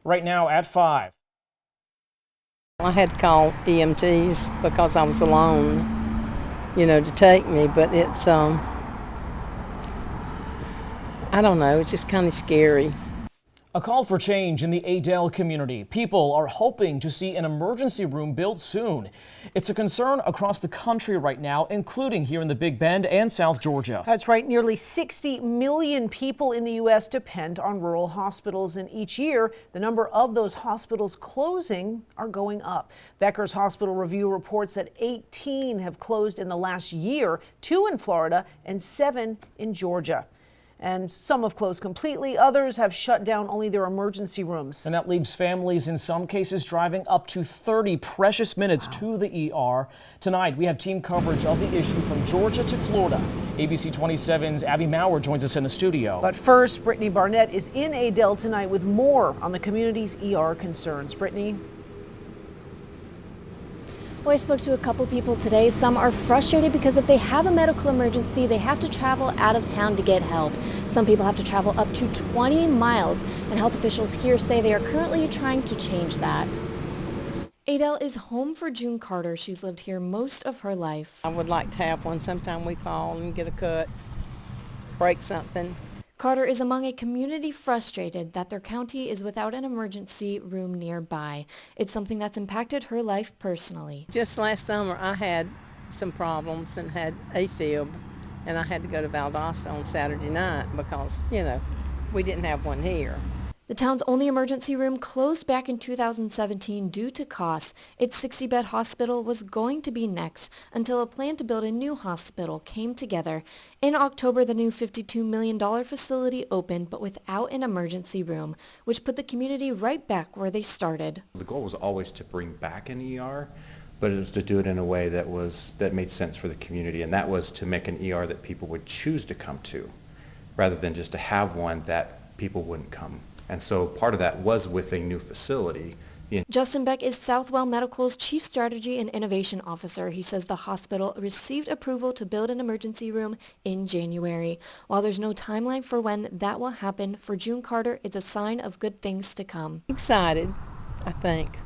Right now at 5. I had to call EMTs because I was alone, to take me, but it's, I don't know, it's just kind of scary. A call for change in the Adel community. People are hoping to see an emergency room built soon. It's a concern across the country right now, including here in the Big Bend and South Georgia. That's right. Nearly 60 million people in the U.S. depend on rural hospitals, and each year the number of those hospitals closing are going up. Becker's Hospital Review reports that 18 have closed in the last year, 2 in Florida and 7 in Georgia. And some have closed completely. Others have shut down only their emergency rooms. And that leaves families in some cases driving up to 30 precious minutes to the ER. Tonight, we have team coverage of the issue from Georgia to Florida. ABC 27's Abby Maurer joins us in the studio. But first, Brittany Barnett is in Adel tonight with more on the community's ER concerns. Brittany? Well, I spoke to a couple people today. Some are frustrated because if they have a medical emergency, they have to travel out of town to get help. Some people have to travel up to 20 miles, and health officials here say they are currently trying to change that. Adel is home for June Carter. She's lived here most of her life. I would like to have one. Sometime we fall and get a cut, break something. Carter is among a community frustrated that their county is without an emergency room nearby. It's something that's impacted her life personally. Just last summer I had some problems and had AFib, and I had to go to Valdosta on Saturday night because, we didn't have one here. The town's only emergency room closed back in 2017 due to costs. Its 60-bed hospital was going to be next until a plan to build a new hospital came together. In October, the new $52 million facility opened, but without an emergency room, which put the community right back where they started. The goal was always to bring back an ER, but it was to do it in a way that made sense for the community, and that was to make an ER that people would choose to come to, rather than just to have one that people wouldn't come. And so part of that was with a new facility. Justin Beck is Southwell Medical's Chief Strategy and Innovation Officer. He says the hospital received approval to build an emergency room in January. While there's no timeline for when that will happen, for June Carter, it's a sign of good things to come. Excited, I think.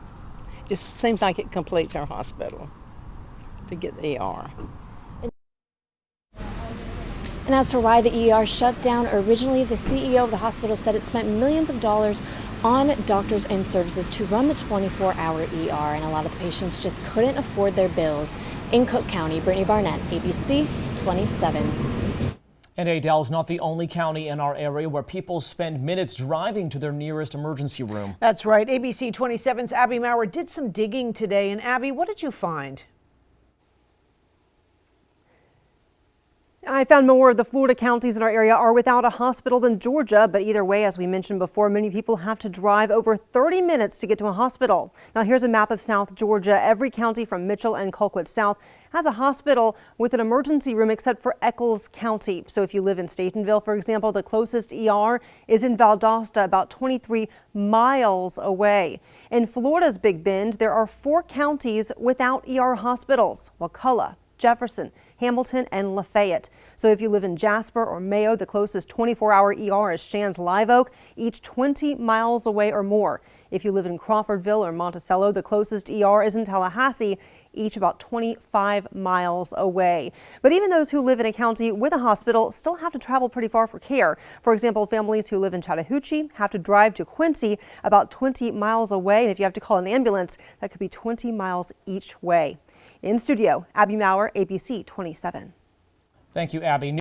Just seems like it completes our hospital to get the ER. And as for why the ER shut down, originally the CEO of the hospital said it spent millions of dollars on doctors and services to run the 24-hour ER, and a lot of the patients just couldn't afford their bills. In Cook County, Brittany Barnett, ABC 27. And Adel is not the only county in our area where people spend minutes driving to their nearest emergency room. That's right. ABC 27's Abby Maurer did some digging today. And Abby, what did you find? I found more of the Florida counties in our area are without a hospital than Georgia, but either way, as we mentioned before, many people have to drive over 30 minutes to get to a hospital. Now here's a map of South Georgia. Every county from Mitchell and Colquitt South has a hospital with an emergency room except for Eccles County. So if you live in Statenville, for example, the closest ER is in Valdosta, about 23 miles away. In Florida's Big Bend, there are 4 counties without ER hospitals: Wakulla, Jefferson, Hamilton, and Lafayette. So if you live in Jasper or Mayo, the closest 24-hour ER is Shands Live Oak, each 20 miles away or more. If you live in Crawfordville or Monticello, the closest ER is in Tallahassee, each about 25 miles away. But even those who live in a county with a hospital still have to travel pretty far for care. For example, families who live in Chattahoochee have to drive to Quincy, about 20 miles away. And if you have to call an ambulance, that could be 20 miles each way. In studio, Abby Maurer, ABC 27. Thank you, Abby.